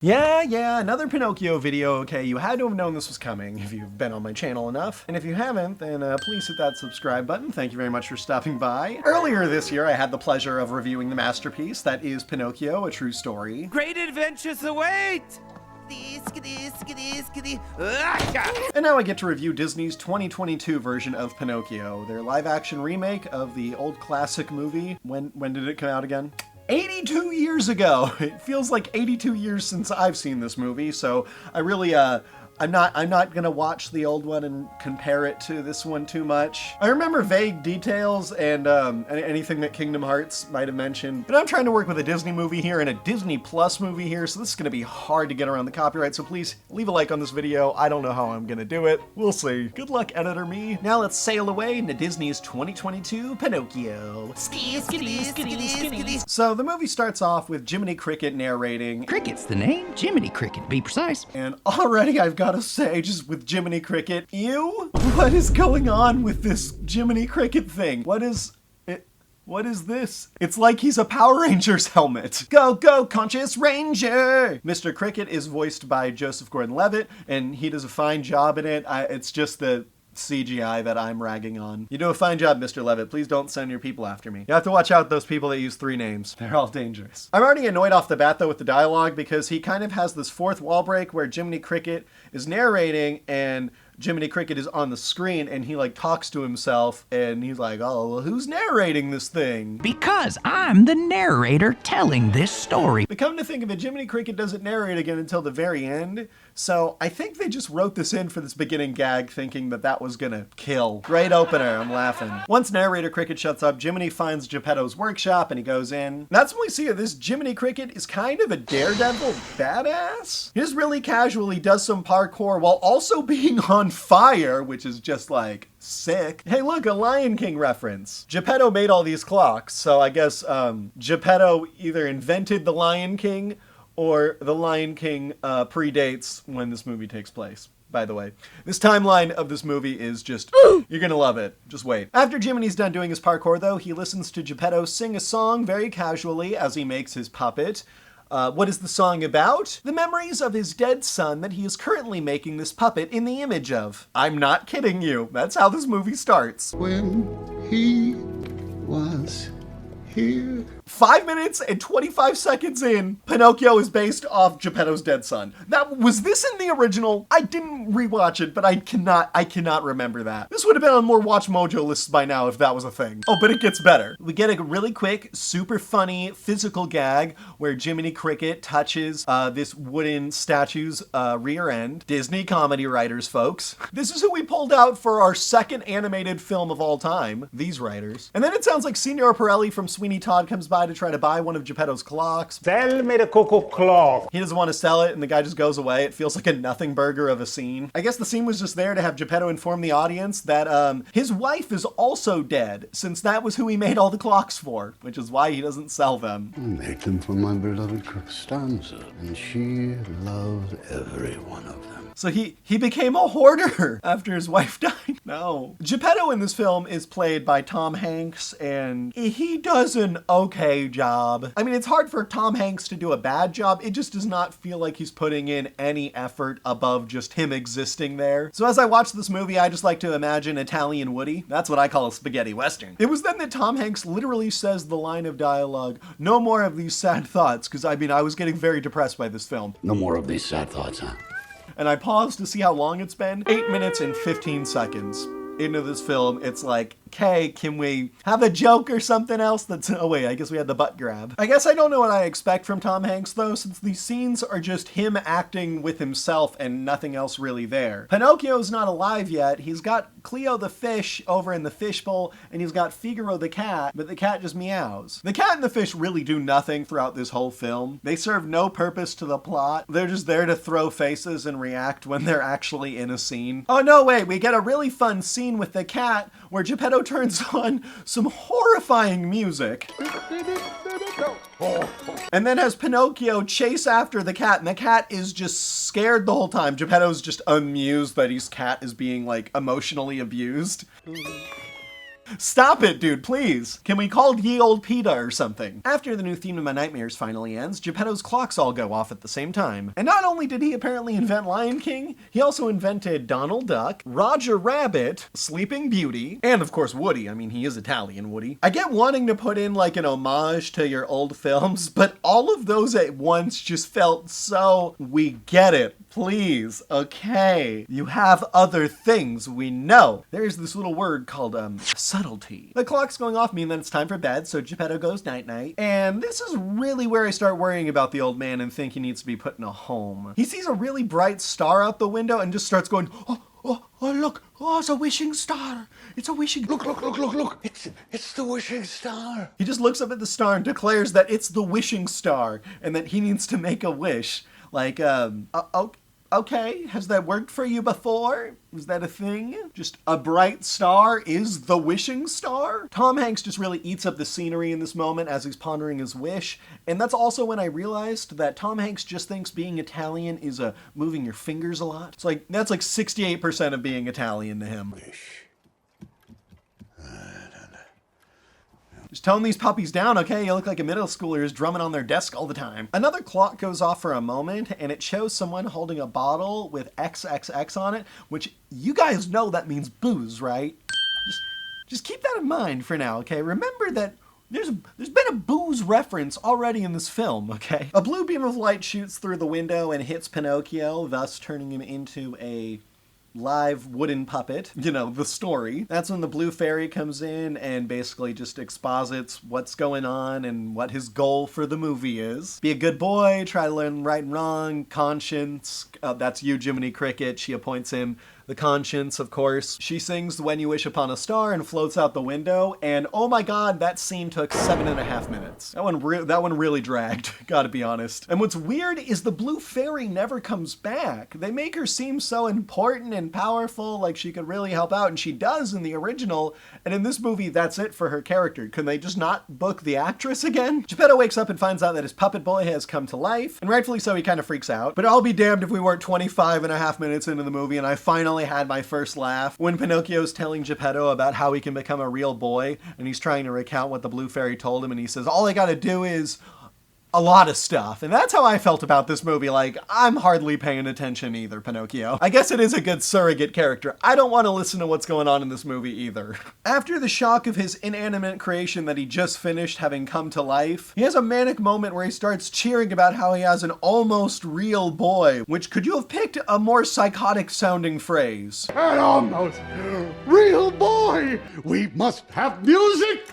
Yeah, another Pinocchio video, okay? You had to have known this was coming if you've been on my channel enough. And if you haven't, then please hit that subscribe button. Thank you very much for stopping by. Earlier this year, I had the pleasure of reviewing the masterpiece that is Pinocchio, A True Story. Great adventures await! And now I get to review Disney's 2022 version of Pinocchio, their live-action remake of the old classic movie. When did it come out again? 82 years ago! It feels like 82 years since I've seen this movie, so I really, I'm not gonna watch the old one and compare it to this one too much. I remember vague details and anything that Kingdom Hearts might have mentioned, but I'm trying to work with a Disney movie here and a Disney Plus movie here, so this is gonna be hard to get around the copyright, so please leave a like on this video. I don't know how I'm gonna do it. We'll see. Good luck, editor me. Now let's sail away into Disney's 2022 Pinocchio. So the movie starts off with Jiminy Cricket narrating. Cricket's the name. Jiminy Cricket, to be precise. And already I've got to say, just with Jiminy Cricket, ew? What is going on with this Jiminy Cricket thing? What is this? It's like he's a Power Rangers helmet. Go, go, Conscious Ranger! Mr. Cricket is voiced by Joseph Gordon-Levitt, and he does a fine job in it. It's just the CGI that I'm ragging on. You do a fine job, Mr. Levitt. Please don't send your people after me. You have to watch out those people that use 3 names. They're all dangerous. I'm already annoyed off the bat, though, with the dialogue, because he kind of has this fourth wall break where Jiminy Cricket is narrating and Jiminy Cricket is on the screen and he like talks to himself and he's like, oh, well, who's narrating this thing? Because I'm the narrator telling this story. But come to think of it, Jiminy Cricket doesn't narrate again until the very end. So I think they just wrote this in for this beginning gag thinking that that was gonna kill. Great opener, I'm laughing. Once narrator Cricket shuts up, Jiminy finds Geppetto's workshop and he goes in. That's when we see that this Jiminy Cricket is kind of a daredevil badass. He just really casually does some parkour while also being on fire, which is just like sick. Hey look, a Lion King reference. Geppetto made all these clocks, so I guess Geppetto either invented the Lion King or the Lion King predates when this movie takes place. By the way, this timeline of this movie is just, you're gonna love it. Just wait. After Jiminy's done doing his parkour though, he listens to Geppetto sing a song very casually as he makes his puppet. What is the song about? The memories of his dead son that he is currently making this puppet in the image of. I'm not kidding you. That's how this movie starts. When he was here. 5 minutes and 25 seconds in, Pinocchio is based off Geppetto's dead son. Was this in the original? I didn't rewatch it, but I cannot remember that. This would have been on more Watch Mojo lists by now if that was a thing. Oh, but it gets better. We get a really quick, super funny physical gag where Jiminy Cricket touches this wooden statue's rear end. Disney comedy writers, folks. This is who we pulled out for our second animated film of all time. These writers. And then it sounds like Signor Pirelli from Sweeney Todd comes by to try to buy one of Geppetto's clocks. Sell me the Coco clock. He doesn't want to sell it and the guy just goes away. It feels like a nothing burger of a scene. I guess the scene was just there to have Geppetto inform the audience that his wife is also dead, since that was who he made all the clocks for, which is why he doesn't sell them. I made them for my beloved Costanza, and she loved every one of them. So he became a hoarder after his wife died. No. Geppetto in this film is played by Tom Hanks, and he does an okay job. I mean, it's hard for Tom Hanks to do a bad job. It just does not feel like he's putting in any effort above just him existing there. So as I watch this movie, I just like to imagine Italian Woody. That's what I call a spaghetti western. It was then that Tom Hanks literally says the line of dialogue, "No more of these sad thoughts," because I mean, I was getting very depressed by this film. No more of these sad thoughts, huh? And I paused to see how long it's been. 8 minutes and 15 seconds into this film. It's like, okay, can we have a joke or something else that's, oh wait, I guess we had the butt grab. I guess I don't know what I expect from Tom Hanks though, since these scenes are just him acting with himself and nothing else really there. Pinocchio's not alive yet. He's got Cleo the fish over in the fishbowl, and he's got Figaro the cat, but the cat just meows. The cat and the fish really do nothing throughout this whole film. They serve no purpose to the plot. They're just there to throw faces and react when they're actually in a scene. Oh no, wait, we get a really fun scene with the cat where Geppetto turns on some horrifying music and then has Pinocchio chase after the cat, and the cat is just scared the whole time. Geppetto's just amused that his cat is being like emotionally abused. Stop it, dude, please. Can we call ye old PETA or something? After the new theme to my nightmares finally ends, Geppetto's clocks all go off at the same time. And not only did he apparently invent Lion King, he also invented Donald Duck, Roger Rabbit, Sleeping Beauty, and of course Woody. I mean, he is Italian, Woody. I get wanting to put in like an homage to your old films, but all of those at once just felt so, we get it. Please, okay. You have other things, we know. There's this little word called, subtlety. The clock's going off mean that it's time for bed, so Geppetto goes night-night. And this is really where I start worrying about the old man and think he needs to be put in a home. He sees a really bright star out the window and just starts going, oh, look, it's a wishing star. It's a wishing... Look. It's the wishing star. He just looks up at the star and declares that it's the wishing star and that he needs to make a wish. Like, okay, has that worked for you before? Is that a thing? Just a bright star is the wishing star? Tom Hanks just really eats up the scenery in this moment as he's pondering his wish. And that's also when I realized that Tom Hanks just thinks being Italian is moving your fingers a lot. It's like, that's like 68% of being Italian to him. Wish. Just tone these puppies down, okay? You look like a middle schooler who's drumming on their desk all the time. Another clock goes off for a moment, and it shows someone holding a bottle with XXX on it, which you guys know that means booze, right? Just keep that in mind for now, okay? Remember that there's been a booze reference already in this film, okay? A blue beam of light shoots through the window and hits Pinocchio, thus turning him into a live wooden puppet, you know, the story. That's when the blue fairy comes in and basically just exposits what's going on and what his goal for the movie is. Be a good boy, try to learn right and wrong, conscience. That's you, Jiminy Cricket. She appoints him the conscience, of course. She sings When You Wish Upon a Star and floats out the window, and oh my god, that scene took 7.5 minutes. That one really dragged, gotta be honest. And what's weird is the blue fairy never comes back. They make her seem so important and powerful, like she could really help out, and she does in the original, and in this movie, that's it for her character. Can they just not book the actress again? Geppetto wakes up and finds out that his puppet boy has come to life, and rightfully so, he kind of freaks out. But I'll be damned if we weren't 25.5 minutes into the movie and I finally had my first laugh when Pinocchio's telling Geppetto about how he can become a real boy, and he's trying to recount what the blue fairy told him, and he says, all I gotta do is a lot of stuff. And that's how I felt about this movie. Like, I'm hardly paying attention either, Pinocchio. I guess it is a good surrogate character. I don't want to listen to what's going on in this movie either. After the shock of his inanimate creation that he just finished having come to life, he has a manic moment where he starts cheering about how he has an almost real boy, which could you have picked a more psychotic sounding phrase? An almost real boy. We must have music.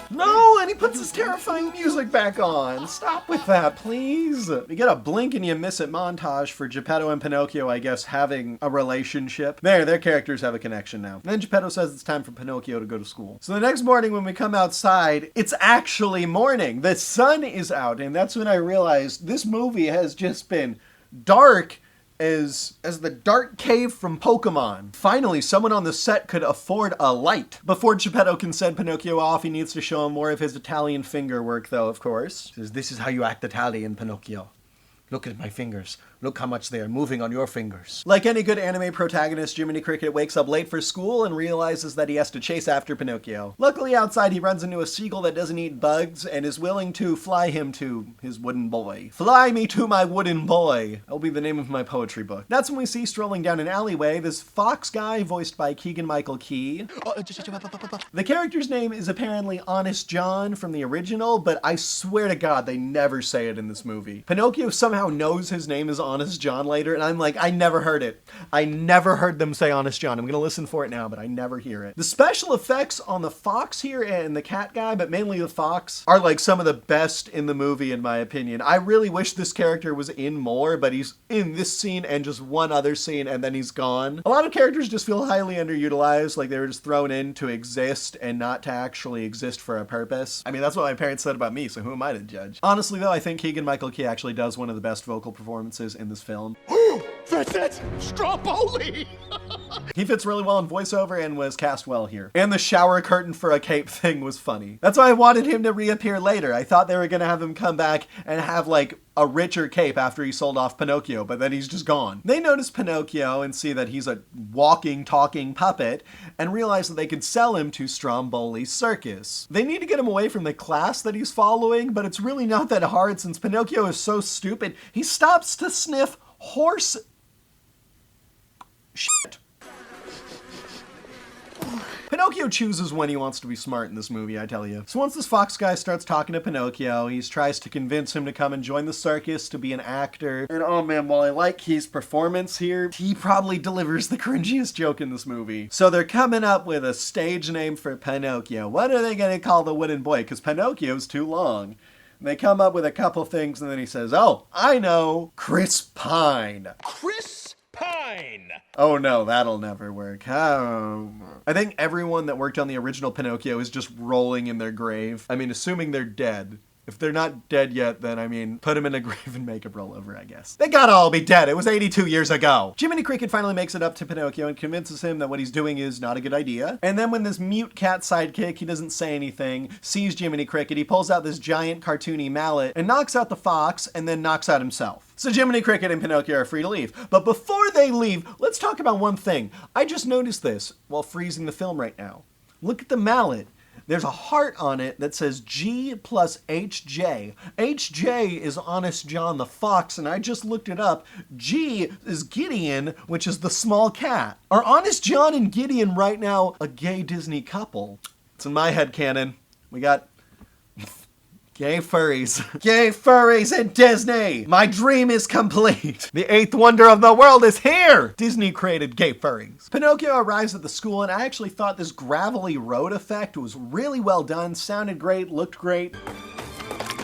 No, and he puts his terrifying music back on. Stop with that, please. We get a blink and you miss it montage for Geppetto and Pinocchio, I guess, having a relationship. Their characters have a connection now. And then Geppetto says it's time for Pinocchio to go to school. So the next morning when we come outside, it's actually morning. The sun is out, and that's when I realized this movie has just been dark as the dark cave from Pokemon. Finally, someone on the set could afford a light. Before Geppetto can send Pinocchio off, he needs to show him more of his Italian finger work, though, of course. He says, this is how you act Italian, Pinocchio. Look at my fingers. Look how much they are moving on your fingers. Like any good anime protagonist, Jiminy Cricket wakes up late for school and realizes that he has to chase after Pinocchio. Luckily outside he runs into a seagull that doesn't eat bugs and is willing to fly him to his wooden boy. Fly me to my wooden boy. That'll be the name of my poetry book. That's when we see strolling down an alleyway this fox guy voiced by Keegan-Michael Key. The character's name is apparently Honest John from the original, but I swear to God they never say it in this movie. Pinocchio somehow knows his name is Honest John later, and I'm like, I never heard it. I never heard them say Honest John. I'm gonna listen for it now, but I never hear it. The special effects on the fox here and the cat guy, but mainly the fox, are like some of the best in the movie in my opinion. I really wish this character was in more, but he's in this scene and just one other scene and then he's gone. A lot of characters just feel highly underutilized, like they were just thrown in to exist and not to actually exist for a purpose. I mean, that's what my parents said about me, so who am I to judge? Honestly though, I think Keegan-Michael Key actually does one of the best vocal performances in this film. That's it! Stromboli! He fits really well in voiceover and was cast well here. And the shower curtain for a cape thing was funny. That's why I wanted him to reappear later. I thought they were gonna have him come back and have like a richer cape after he sold off Pinocchio, but then he's just gone. They notice Pinocchio and see that he's a walking, talking puppet and realize that they could sell him to Stromboli's circus. They need to get him away from the class that he's following, but it's really not that hard since Pinocchio is so stupid. He stops to sniff horse shit. Pinocchio chooses when he wants to be smart in this movie, I tell you. So once this fox guy starts talking to Pinocchio, he tries to convince him to come and join the circus to be an actor. And oh man, while I like his performance here, he probably delivers the cringiest joke in this movie. So they're coming up with a stage name for Pinocchio. What are they gonna call the wooden boy? Because Pinocchio's too long. And they come up with a couple things and then he says, oh, I know, Chris Pine. Chris Pine! Oh no, that'll never work. I think everyone that worked on the original Pinocchio is just rolling in their grave. I mean, assuming they're dead. If they're not dead yet, then, I mean, put them in a grave and make them roll over, I guess. They gotta all be dead. It was 82 years ago. Jiminy Cricket finally makes it up to Pinocchio and convinces him that what he's doing is not a good idea. And then when this mute cat sidekick, he doesn't say anything, sees Jiminy Cricket, he pulls out this giant cartoony mallet and knocks out the fox and then knocks out himself. So Jiminy Cricket and Pinocchio are free to leave. But before they leave, let's talk about one thing. I just noticed this while freezing the film right now. Look at the mallet. There's a heart on it that says G plus HJ. HJ is Honest John the Fox, and I just looked it up. G is Gideon, which is the small cat. Are Honest John and Gideon right now a gay Disney couple? It's in my headcanon. We got gay furries. Gay furries in Disney! My dream is complete! The eighth wonder of the world is here! Disney created gay furries. Pinocchio arrives at the school, and I actually thought this gravelly road effect was really well done, sounded great, looked great.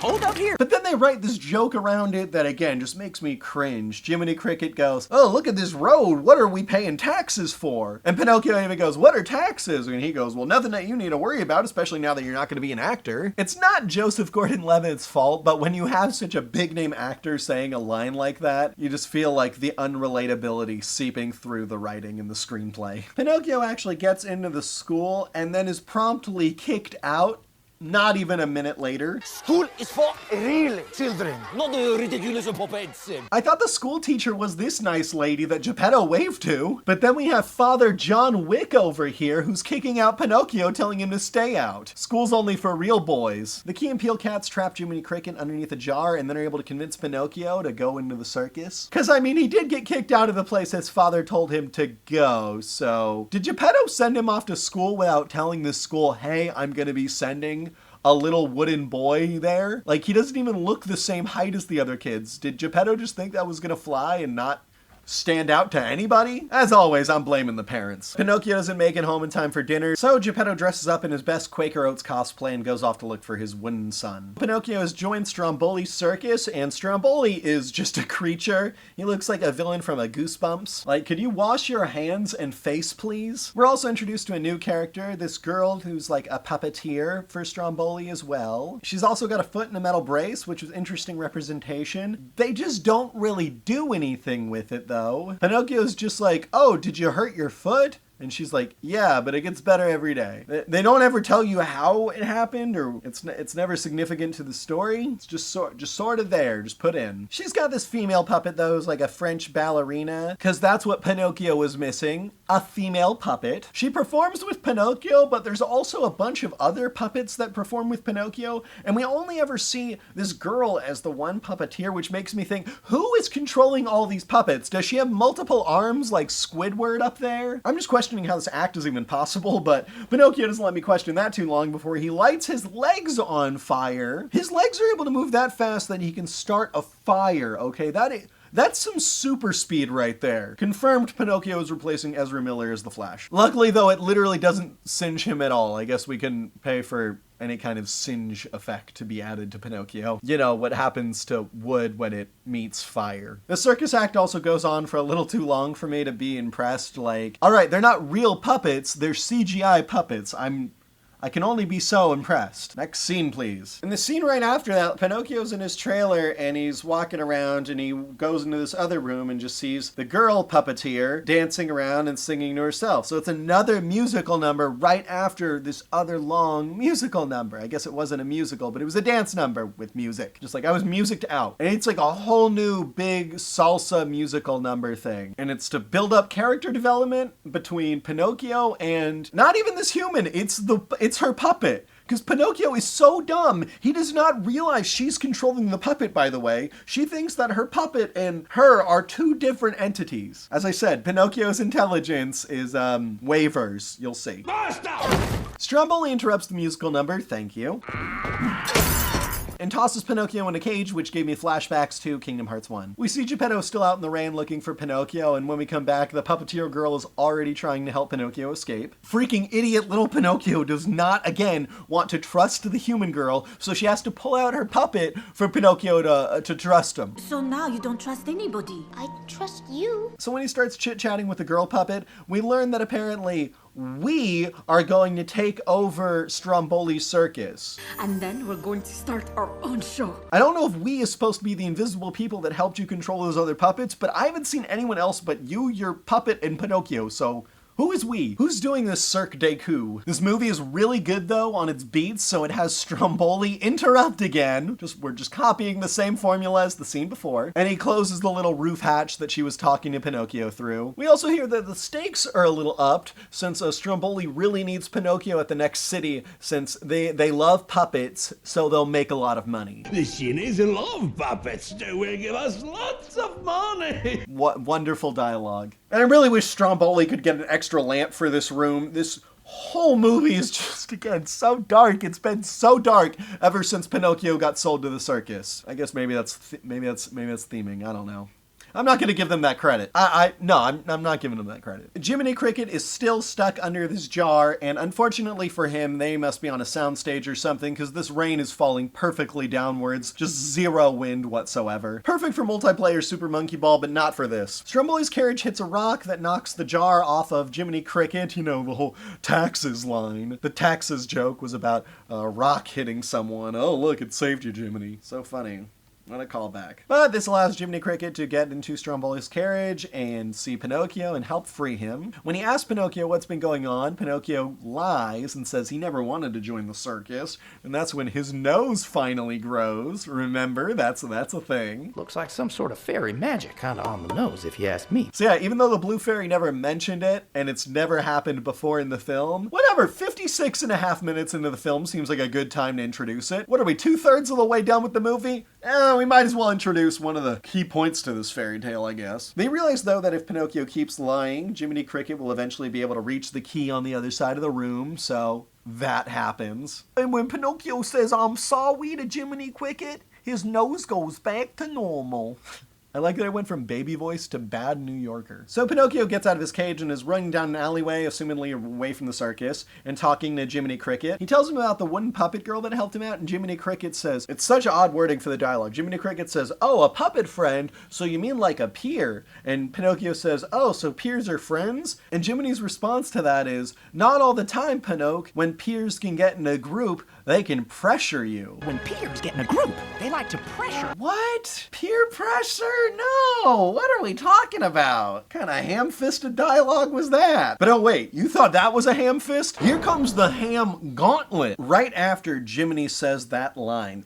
Hold up here. But then they write this joke around it that, again, just makes me cringe. Jiminy Cricket goes, oh, look at this road. What are we paying taxes for? And Pinocchio even goes, what are taxes? And he goes, well, nothing that you need to worry about, especially now that you're not going to be an actor. It's not Joseph Gordon-Levitt's fault, but when you have such a big-name actor saying a line like that, you just feel like the unrelatability seeping through the writing in the screenplay. Pinocchio actually gets into the school and then is promptly kicked out. Not even a minute later. School is for real children, not the ridiculous puppets. I thought the school teacher was this nice lady that Geppetto waved to, but then we have Father John Wick over here who's kicking out Pinocchio, telling him to stay out. School's only for real boys. The Key and Peele cats trap Jiminy Cricket underneath a jar and then are able to convince Pinocchio to go into the circus. Cause I mean, he did get kicked out of the place his father told him to go, so... Did Geppetto send him off to school without telling the school, hey, I'm gonna be sending a little wooden boy there? Like, he doesn't even look the same height as the other kids. Did Geppetto just think that was gonna fly and not stand out to anybody? As always, I'm blaming the parents. Pinocchio doesn't make it home in time for dinner, so Geppetto dresses up in his best Quaker Oats cosplay and goes off to look for his wooden son. Pinocchio has joined Stromboli's circus, and Stromboli is just a creature. He looks like a villain from a Goosebumps. Like, could you wash your hands and face, please? We're also introduced to a new character, this girl who's like a puppeteer for Stromboli as well. She's also got a foot in a metal brace, which is interesting representation. They just don't really do anything with it, though. Pinocchio's just like, oh, did you hurt your foot? And she's like, yeah, but it gets better every day. They don't ever tell you how it happened, or it's never significant to the story. It's just sort of there, just put in. She's got this female puppet, though, who's like a French ballerina, because that's what Pinocchio was missing, a female puppet. She performs with Pinocchio, but there's also a bunch of other puppets that perform with Pinocchio, and we only ever see this girl as the one puppeteer, which makes me think, who is controlling all these puppets? Does she have multiple arms like Squidward up there? I'm just questioning how this act is even possible, but Pinocchio doesn't let me question that too long before he lights his legs on fire. His legs are able to move that fast that he can start a fire, okay? That's some super speed right there. Confirmed Pinocchio is replacing Ezra Miller as the Flash. Luckily, though, it literally doesn't singe him at all. I guess we can pay for any kind of singe effect to be added to Pinocchio. You know, what happens to wood when it meets fire. The circus act also goes on for a little too long for me to be impressed. Like, all right, they're not real puppets, they're CGI puppets. I'm I can only be so impressed. Next scene, please. In the scene right after that, Pinocchio's in his trailer and he's walking around and he goes into this other room and just sees the girl puppeteer dancing around and singing to herself. So it's another musical number right after this other long musical number. I guess it wasn't a musical, but it was a dance number with music. Just like I was musiced out. And it's like a whole new big salsa musical number thing. And it's to build up character development between Pinocchio and not even this human. It's her puppet. Because Pinocchio is so dumb, he does not realize she's controlling the puppet, by the way. She thinks that her puppet and her are two different entities. As I said, Pinocchio's intelligence is, wavers. You'll see. Stromboli interrupts the musical number, thank you, and tosses Pinocchio in a cage, which gave me flashbacks to Kingdom Hearts 1. We see Geppetto still out in the rain looking for Pinocchio, and when we come back, the puppeteer girl is already trying to help Pinocchio escape. Freaking idiot little Pinocchio does not, again, want to trust the human girl, so she has to pull out her puppet for Pinocchio to trust him. So now you don't trust anybody. I trust you. So when he starts chit-chatting with the girl puppet, we learn that apparently we are going to take over Stromboli's circus. And then we're going to start our own show. I don't know if we is supposed to be the invisible people that helped you control those other puppets, but I haven't seen anyone else but you, your puppet, and Pinocchio, so who is we? Who's doing this Cirque du Coup? This movie is really good though on its beats, so it has Stromboli interrupt again. We're just copying the same formula as the scene before. And he closes the little roof hatch that she was talking to Pinocchio through. We also hear that the stakes are a little upped since Stromboli really needs Pinocchio at the next city since they love puppets, so they'll make a lot of money. The Chinese love puppets. They will give us lots of money. What wonderful dialogue. And I really wish Stromboli could get an extra lamp for this room. This whole movie is just, again, so dark. It's been so dark ever since Pinocchio got sold to the circus. I guess maybe that's theming. I don't know. I'm not going to give them that credit. No, I'm not giving them that credit. Jiminy Cricket is still stuck under this jar, and unfortunately for him, they must be on a soundstage or something, because this rain is falling perfectly downwards. Just zero wind whatsoever. Perfect for multiplayer Super Monkey Ball, but not for this. Stromboli's carriage hits a rock that knocks the jar off of Jiminy Cricket. You know, the whole taxes line. The taxes joke was about a rock hitting someone. Oh, look, it saved you, Jiminy. So funny. What a callback. But this allows Jiminy Cricket to get into Stromboli's carriage and see Pinocchio and help free him. When he asks Pinocchio what's been going on, Pinocchio lies and says he never wanted to join the circus, and that's when his nose finally grows. Remember, that's a thing. Looks like some sort of fairy magic, kinda on the nose, if you ask me. So yeah, even though the Blue Fairy never mentioned it, and it's never happened before in the film, whatever, 56.5 minutes into the film seems like a good time to introduce it. What are we, 2/3 of the way done with the movie? We might as well introduce one of the key points to this fairy tale, I guess. They realize, though, that if Pinocchio keeps lying, Jiminy Cricket will eventually be able to reach the key on the other side of the room, so that happens. And when Pinocchio says, "I'm sorry" to Jiminy Cricket, his nose goes back to normal. I like that it went from baby voice to bad New Yorker. So Pinocchio gets out of his cage and is running down an alleyway, assumingly away from the circus, and talking to Jiminy Cricket. He tells him about the wooden puppet girl that helped him out, and Jiminy Cricket says, it's such odd wording for the dialogue. Jiminy Cricket says, "Oh, a puppet friend, so you mean like a peer?" And Pinocchio says, "Oh, so peers are friends?" And Jiminy's response to that is, "Not all the time, Pinocchio. When peers can get in a group, they can pressure you." When peers get in a group, they like to pressure. What? Peer pressure? No! What are we talking about? What kind of ham-fisted dialogue was that? But oh wait, you thought that was a ham fist? Here comes the ham gauntlet. Right after Jiminy says that line,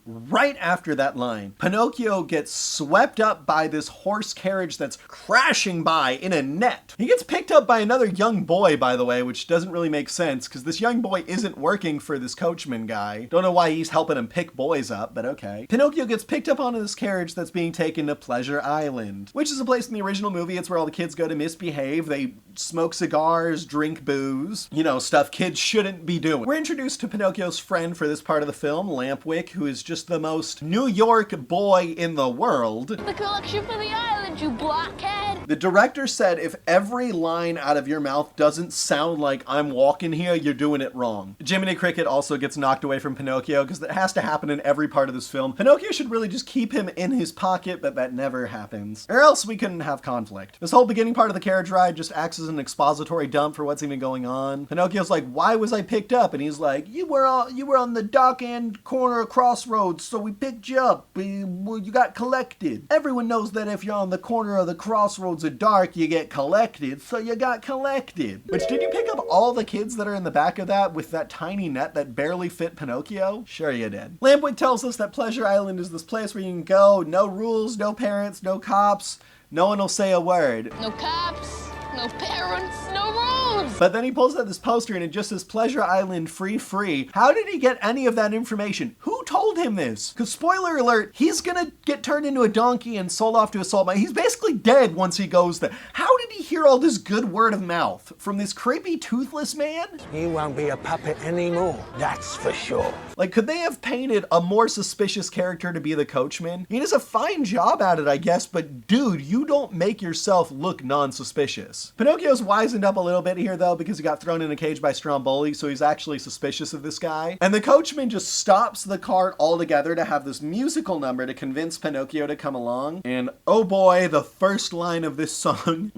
Pinocchio gets swept up by this horse carriage that's crashing by in a net. He gets picked up by another young boy, by the way, which doesn't really make sense, because this young boy isn't working for this coachman guy. Don't know why he's helping him pick boys up, but okay. Pinocchio gets picked up onto this carriage that's being taken to Pleasure Island, which is a place in the original movie. It's where all the kids go to misbehave. They smoke cigars, drink booze, you know, stuff kids shouldn't be doing. We're introduced to Pinocchio's friend for this part of the film, Lampwick, who is just the most New York boy in the world. The collection for the island, you blockhead. The director said if every line out of your mouth doesn't sound like I'm walking here, you're doing it wrong. Jiminy Cricket also gets knocked away from Pinocchio because that has to happen in every part of this film. Pinocchio should really just keep him in his pocket, but that never happens. Or else we couldn't have conflict. This whole beginning part of the carriage ride just acts as an expository dump for what's even going on. Pinocchio's like, why was I picked up? And he's like, you were on the dock end corner of Crossroads, so we picked you up. You got collected. Everyone knows that if you're on the corner of the crossroads of dark, you get collected, so you got collected. Which, did you pick up all the kids that are in the back of that with that tiny net that barely fit Pinocchio? Sure you did. Lampwick tells us that Pleasure Island is this place where you can go, no rules, no parents, no cops, no one will say a word. No cops, no parents, no rules. But then he pulls out this poster and it just says Pleasure Island free. How did he get any of that information? Who told him this? Because spoiler alert, he's gonna get turned into a donkey and sold off to a salt mine. He's basically dead once he goes there. How did he hear all this good word of mouth? From this creepy toothless man? He won't be a puppet anymore, that's for sure. Like, could they have painted a more suspicious character to be the coachman? He does a fine job at it, I guess, but dude, you don't make yourself look non-suspicious. Pinocchio's wizened up a little bit here, though, because he got thrown in a cage by Stromboli, so he's actually suspicious of this guy. And the coachman just stops the cart altogether to have this musical number to convince Pinocchio to come along. And oh boy, the first line of this song...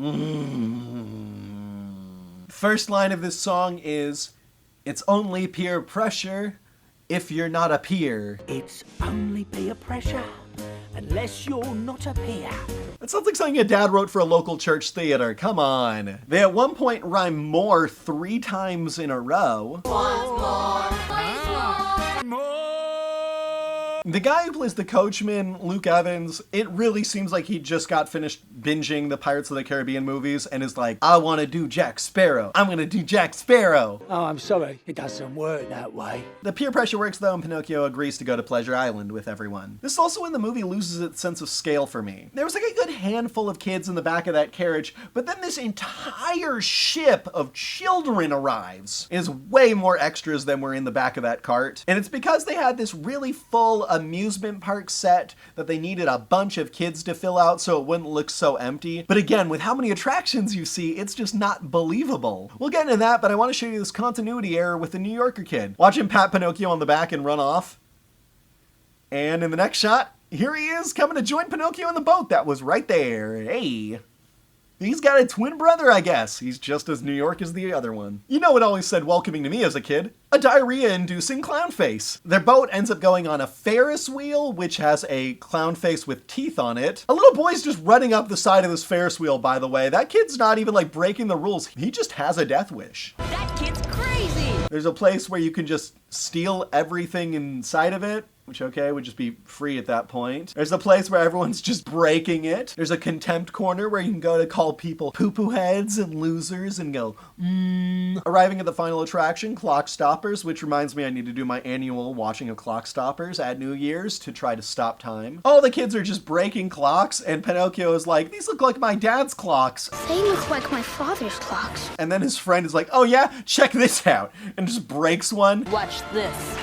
First line of this song is, "It's only peer pressure if you're not a peer." It's only peer pressure, unless you're not a peer. That sounds like something a dad wrote for a local church theater. Come on. They at one point rhyme more 3 times in a row. The guy who plays the coachman, Luke Evans, it really seems like he just got finished binging the Pirates of the Caribbean movies and is like, I want to do Jack Sparrow. I'm going to do Jack Sparrow. Oh, I'm sorry, it doesn't work that way. The peer pressure works though, and Pinocchio agrees to go to Pleasure Island with everyone. This is also when the movie loses its sense of scale for me. There was like a good handful of kids in the back of that carriage, but then this entire ship of children arrives. It is way more extras than were in the back of that cart. And it's because they had this really full amusement park set that they needed a bunch of kids to fill out so it wouldn't look so empty. But again, with how many attractions you see, it's just not believable. We'll get into that, but I want to show you this continuity error with the New Yorker kid. Watch him pat Pinocchio on the back and run off. And in the next shot, here he is coming to join Pinocchio in the boat that was right there. Hey. He's got a twin brother, I guess. He's just as New York as the other one. You know what always said welcoming to me as a kid? A diarrhea-inducing clown face. Their boat ends up going on a Ferris wheel, which has a clown face with teeth on it. A little boy's just running up the side of this Ferris wheel, by the way. That kid's not even like breaking the rules. He just has a death wish. That kid's crazy. There's a place where you can just steal everything inside of it, which, okay, would just be free at that point. There's a place where everyone's just breaking it. There's a contempt corner where you can go to call people poo-poo heads and losers and go, Arriving at the final attraction, Clock Stoppers, which reminds me I need to do my annual watching of Clock Stoppers at New Year's to try to stop time. All the kids are just breaking clocks, and Pinocchio is like, these look like my dad's clocks. They look like my father's clocks. And then his friend is like, oh yeah, check this out, and just breaks one. Watch this.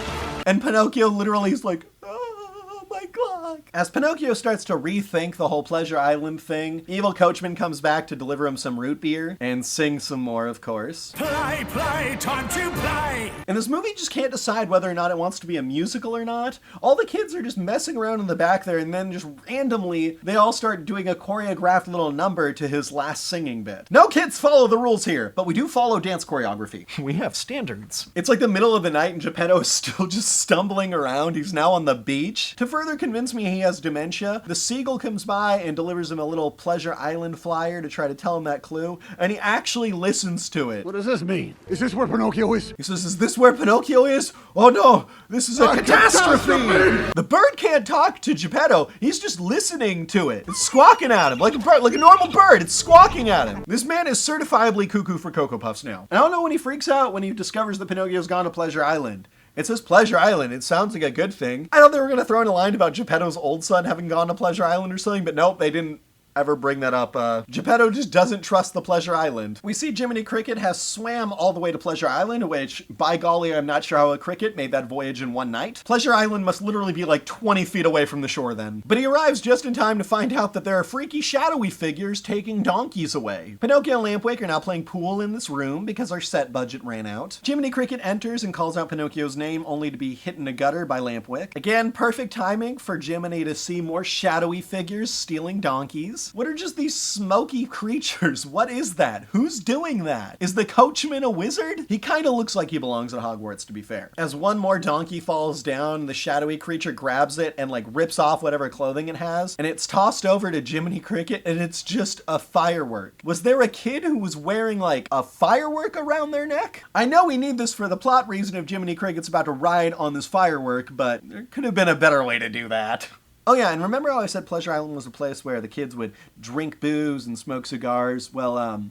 And Pinocchio literally is like, oh my clock. As Pinocchio starts to rethink the whole Pleasure Island thing, evil coachman comes back to deliver him some root beer and sing some more, of course. Play, play, time to play! And this movie just can't decide whether or not it wants to be a musical or not. All the kids are just messing around in the back there, and then just randomly, they all start doing a choreographed little number to his last singing bit. No kids follow the rules here, but we do follow dance choreography. We have standards. It's like the middle of the night and Geppetto is still just stumbling around. He's now on the beach. To further convince me he has dementia, the seagull comes by and delivers him a little Pleasure Island flyer to try to tell him that clue, and he actually listens to it. What does this mean? Is this where Pinocchio is? He says, is this where Pinocchio is? Oh no, this is a catastrophe! The bird can't talk to Geppetto, he's just listening to it. It's squawking at him, like a bird, like a normal bird, it's squawking at him. This man is certifiably cuckoo for Cocoa Puffs now. I don't know when he freaks out when he discovers that Pinocchio's gone to Pleasure Island. It says Pleasure Island. It sounds like a good thing. I thought they were going to throw in a line about Geppetto's old son having gone to Pleasure Island or something, but nope, they didn't ever bring that up. Geppetto just doesn't trust the Pleasure Island. We see Jiminy Cricket has swam all the way to Pleasure Island, which, by golly, I'm not sure how a cricket made that voyage in one night. Pleasure Island must literally be like 20 feet away from the shore then. But he arrives just in time to find out that there are freaky shadowy figures taking donkeys away. Pinocchio and Lampwick are now playing pool in this room because our set budget ran out. Jiminy Cricket enters and calls out Pinocchio's name only to be hit in a gutter by Lampwick. Again, perfect timing for Jiminy to see more shadowy figures stealing donkeys. What are just these smoky creatures? What is that? Who's doing that? Is the coachman a wizard? He kind of looks like he belongs at Hogwarts, to be fair. As one more donkey falls down, the shadowy creature grabs it and like rips off whatever clothing it has, and it's tossed over to Jiminy Cricket, and it's just a firework. Was there a kid who was wearing like a firework around their neck? I know we need this for the plot reason if Jiminy Cricket's about to ride on this firework, but there could have been a better way to do that. Oh yeah, and remember how I said Pleasure Island was a place where the kids would drink booze and smoke cigars? Well,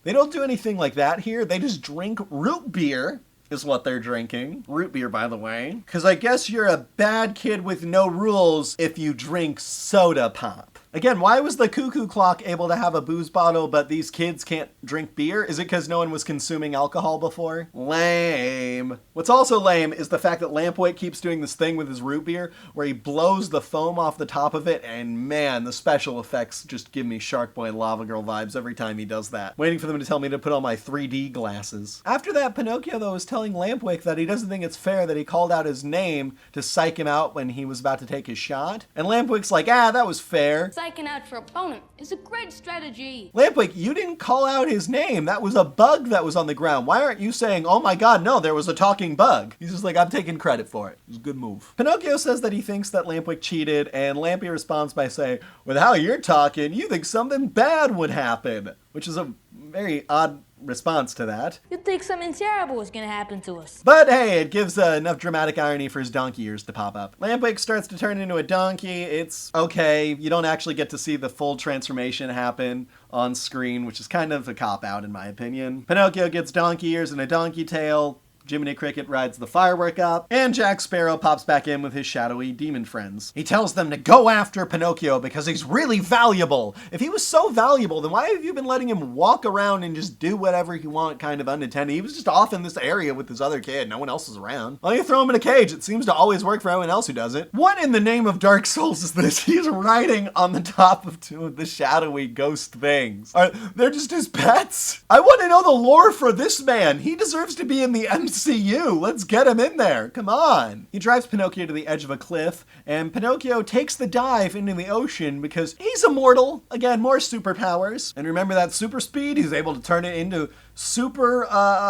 they don't do anything like that here. They just drink root beer, is what they're drinking. Root beer, by the way. Because I guess you're a bad kid with no rules if you drink soda pop. Again, why was the cuckoo clock able to have a booze bottle, but these kids can't drink beer? Is it because no one was consuming alcohol before? Lame. What's also lame is the fact that Lampwick keeps doing this thing with his root beer where he blows the foam off the top of it, and man, the special effects just give me Shark Boy and Lava Girl vibes every time he does that. Waiting for them to tell me to put on my 3D glasses. After that, Pinocchio, though, is telling Lampwick that he doesn't think it's fair that he called out his name to psych him out when he was about to take his shot. And Lampwick's like, that was fair. Psyching out for opponent is a great strategy. Lampwick, you didn't call out his name. That was a bug that was on the ground. Why aren't you saying, oh my god, no, there was a talking bug? He's just like, I'm taking credit for it. It was a good move. Pinocchio says that he thinks that Lampwick cheated, and Lampy responds by saying, with how you're talking, you think something bad would happen, which is a very odd response to that. You think something terrible is gonna happen to us. But hey, it gives enough dramatic irony for his donkey ears to pop up. Lampwick starts to turn into a donkey. It's okay. You don't actually get to see the full transformation happen on screen, which is kind of a cop-out in my opinion. Pinocchio gets donkey ears and a donkey tail. Jiminy Cricket rides the firework up, and Jack Sparrow pops back in with his shadowy demon friends. He tells them to go after Pinocchio because he's really valuable. If he was so valuable, then why have you been letting him walk around and just do whatever he wants kind of unattended? He was just off in this area with this other kid. No one else is around. Why don't you throw him in a cage? It seems to always work for everyone else who does it. What in the name of Dark Souls is this? He's riding on the top of two of the shadowy ghost things. They're just his pets? I want to know the lore for this man. He deserves to be in the MCU. Let's get him in there. Come on. He drives Pinocchio to the edge of a cliff, and Pinocchio takes the dive into the ocean because he's immortal. Again, more superpowers. And remember that super speed? He's able to turn it into super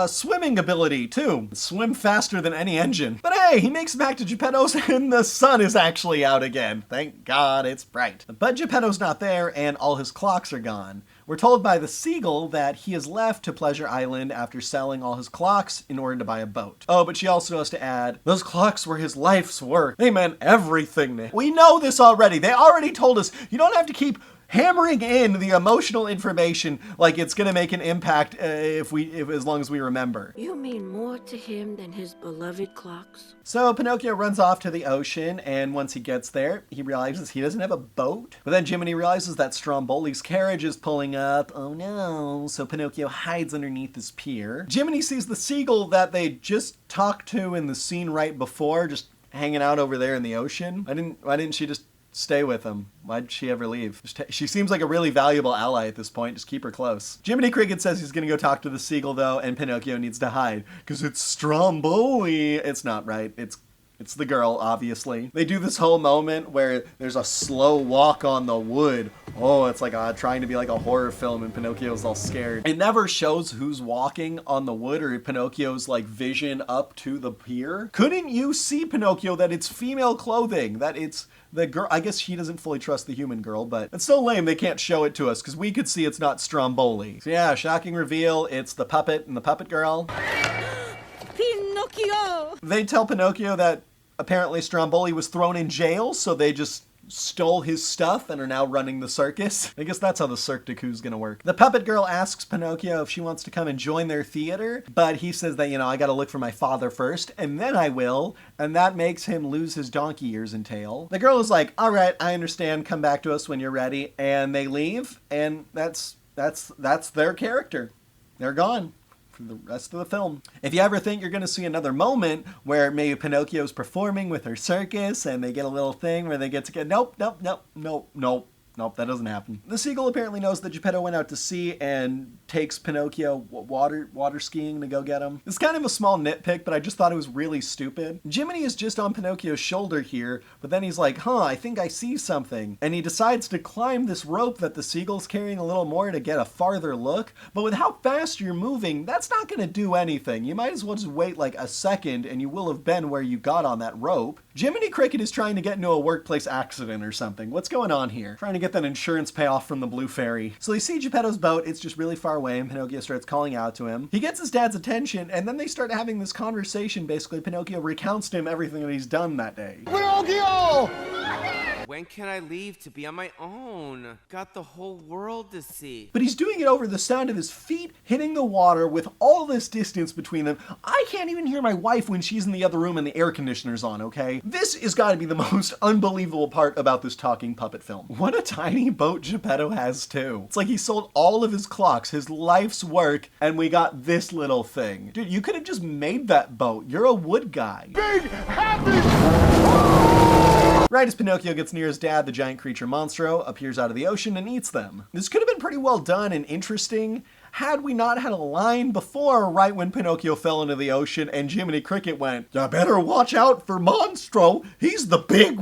swimming ability too. Swim faster than any engine. But hey, he makes it back to Geppetto's and the sun is actually out again. Thank God it's bright. But Geppetto's not there and all his clocks are gone. We're told by the Seagull that he has left to Pleasure Island after selling all his clocks in order to buy a boat. Oh, but she also has to add, those clocks were his life's work. They meant everything. We know this already. They already told us. You don't have to keep hammering in the emotional information like it's gonna make an impact if as long as we remember. You mean more to him than his beloved clocks? So Pinocchio runs off to the ocean, and once he gets there, he realizes he doesn't have a boat. But then Jiminy realizes that Stromboli's carriage is pulling up. Oh no. So Pinocchio hides underneath this pier. Jiminy sees the seagull that they just talked to in the scene right before, just hanging out over there in the ocean. Why didn't she just stay with him? Why'd she ever leave? She seems like a really valuable ally at this point. Just keep her close. Jiminy Cricket says he's gonna go talk to the seagull though, and Pinocchio needs to hide because it's Stromboli. It's not right. It's the girl, obviously. They do this whole moment where there's a slow walk on the wood. Oh, it's like trying to be like a horror film and Pinocchio's all scared. It never shows who's walking on the wood or Pinocchio's like vision up to the pier. Couldn't you see, Pinocchio, that it's female clothing? That it's the girl? I guess she doesn't fully trust the human girl, but it's so lame they can't show it to us because we could see it's not Stromboli. So yeah, shocking reveal. It's the puppet and the puppet girl. Pinocchio! They tell Pinocchio that apparently Stromboli was thrown in jail, so they just stole his stuff and are now running the circus. I guess that's how the Cirque du Coup's gonna work. The puppet girl asks Pinocchio if she wants to come and join their theater, but he says that, I gotta look for my father first, and then I will, and that makes him lose his donkey ears and tail. The girl is like, all right, I understand, come back to us when you're ready, and they leave, and that's their character. They're gone for the rest of the film. If you ever think you're going to see another moment where maybe Pinocchio's performing with her circus and they get a little thing where they get to get, nope, that doesn't happen. The seagull apparently knows that Geppetto went out to sea and takes Pinocchio water skiing to go get him. It's kind of a small nitpick, but I just thought it was really stupid. Jiminy is just on Pinocchio's shoulder here, but then he's like, I think I see something. And he decides to climb this rope that the seagull's carrying a little more to get a farther look. But with how fast you're moving, that's not going to do anything. You might as well just wait like a second and you will have been where you got on that rope. Jiminy Cricket is trying to get into a workplace accident or something. What's going on here? Trying to get that insurance payoff from the Blue Fairy. So they see Geppetto's boat, it's just really far away, and Pinocchio starts calling out to him. He gets his dad's attention, and then they start having this conversation. Basically, Pinocchio recounts to him everything that he's done that day. Pinocchio! When can I leave to be on my own? Got the whole world to see. But he's doing it over the sound of his feet hitting the water with all this distance between them. I can't even hear my wife when she's in the other room and the air conditioner's on, okay? This has got to be the most unbelievable part about this talking puppet film. What a tiny boat Geppetto has too. It's like he sold all of his clocks, his life's work, and we got this little thing. Dude, you could have just made that boat. You're a wood guy. Big happy! Right as Pinocchio gets near his dad, the giant creature Monstro appears out of the ocean and eats them. This could have been pretty well done and interesting had we not had a line before, right when Pinocchio fell into the ocean and Jiminy Cricket went, "You better watch out for Monstro. He's the big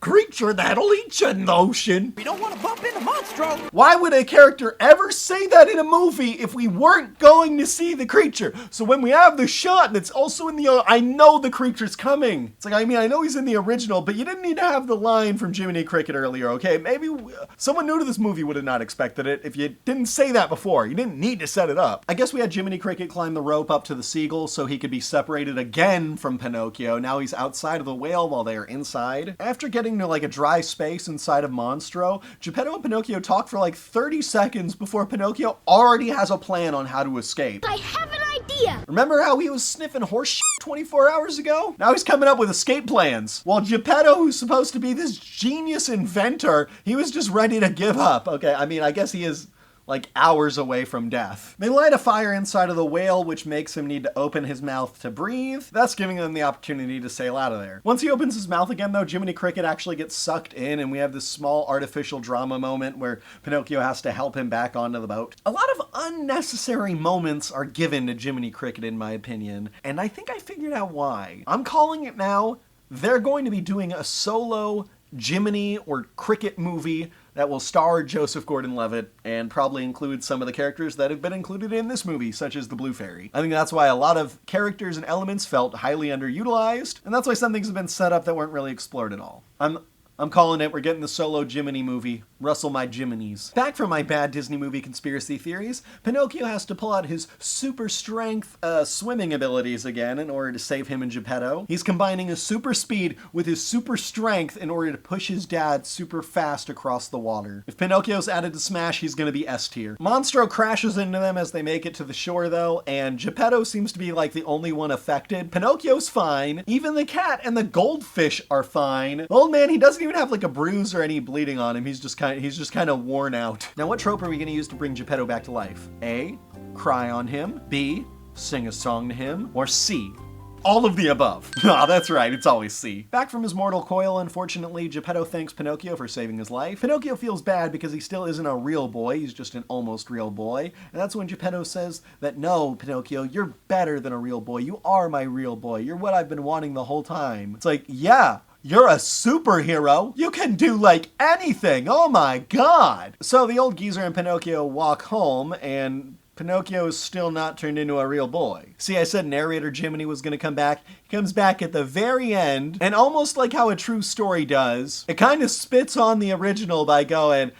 creature that'll eat you in the ocean." We don't want to bump into Monstro. Why would a character ever say that in a movie if we weren't going to see the creature? So when we have the shot and it's also in the, I know the creature's coming. It's like, I know he's in the original, but you didn't need to have the line from Jiminy Cricket earlier, okay? Maybe someone new to this movie would have not expected it if you didn't say that before. You didn't need to set it up. I guess we had Jiminy Cricket climb the rope up to the seagull so he could be separated again from Pinocchio. Now he's outside of the whale while they are inside. After getting to like a dry space inside of Monstro, Geppetto and Pinocchio talk for like 30 seconds before Pinocchio already has a plan on how to escape. I have an idea! Remember how he was sniffing horse shit 24 hours ago? Now he's coming up with escape plans. While Geppetto, who's supposed to be this genius inventor, he was just ready to give up. Okay, I guess he is like hours away from death. They light a fire inside of the whale, which makes him need to open his mouth to breathe. That's giving them the opportunity to sail out of there. Once he opens his mouth again, though, Jiminy Cricket actually gets sucked in, and we have this small artificial drama moment where Pinocchio has to help him back onto the boat. A lot of unnecessary moments are given to Jiminy Cricket, in my opinion, and I think I figured out why. I'm calling it now. They're going to be doing a solo Jiminy or Cricket movie that will star Joseph Gordon-Levitt and probably include some of the characters that have been included in this movie, such as the Blue Fairy. I think that's why a lot of characters and elements felt highly underutilized, and that's why some things have been set up that weren't really explored at all. I'm calling it. We're getting the solo Jiminy movie. Rustle my Jiminy's. Back from my bad Disney movie conspiracy theories, Pinocchio has to pull out his super strength swimming abilities again in order to save him and Geppetto. He's combining his super speed with his super strength in order to push his dad super fast across the water. If Pinocchio's added to Smash, he's gonna be S tier. Monstro crashes into them as they make it to the shore though, and Geppetto seems to be like the only one affected. Pinocchio's fine. Even the cat and the goldfish are fine. The old man, he doesn't even have like a bruise or any bleeding on him. He's just kind of worn out. Now, what trope are we going to use to bring Geppetto back to life? A, cry on him. B, sing a song to him. Or C, all of the above. Ah, that's right, it's always C. Back from his mortal coil, unfortunately, Geppetto thanks Pinocchio for saving his life. Pinocchio feels bad because he still isn't a real boy, he's just an almost real boy. And that's when Geppetto says that, no, Pinocchio, you're better than a real boy. You are my real boy. You're what I've been wanting the whole time. It's like, yeah, you're a superhero. You can do like anything. Oh my God. So the old geezer and Pinocchio walk home, and Pinocchio is still not turned into a real boy. See, I said narrator Jiminy was going to come back. He comes back at the very end, and almost like how a true story does, it kind of spits on the original by going,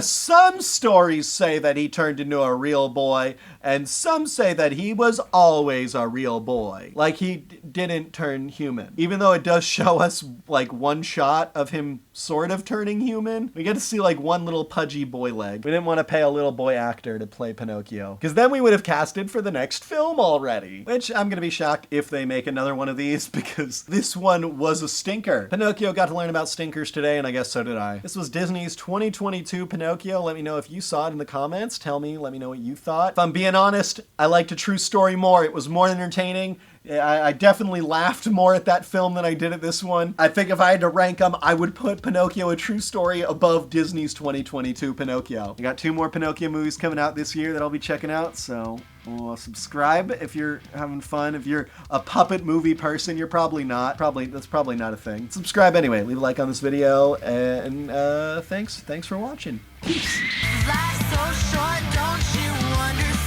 Some stories say that he turned into a real boy, and some say that he was always a real boy. Like he didn't turn human. Even though it does show us like one shot of him sort of turning human, we get to see like one little pudgy boy leg. We didn't want to pay a little boy actor to play Pinocchio, because then we would have casted for the next film already. Which I'm gonna be shocked if they make another one of these, because this one was a stinker. Pinocchio got to learn about stinkers today, and I guess so did I. This was Disney's 2022 Pinocchio. Let me know if you saw it in the comments. Let me know what you thought. If I'm being honest, I liked A True Story more. It was more entertaining. I definitely laughed more at that film than I did at this one. I think if I had to rank them, I would put Pinocchio: A True Story above Disney's 2022 Pinocchio. I got 2 more Pinocchio movies coming out this year that I'll be checking out, so subscribe if you're having fun. If you're a puppet movie person, you're probably not. That's probably not a thing. Subscribe anyway. Leave a like on this video, and thanks for watching. Peace. Life's so short, don't you understand?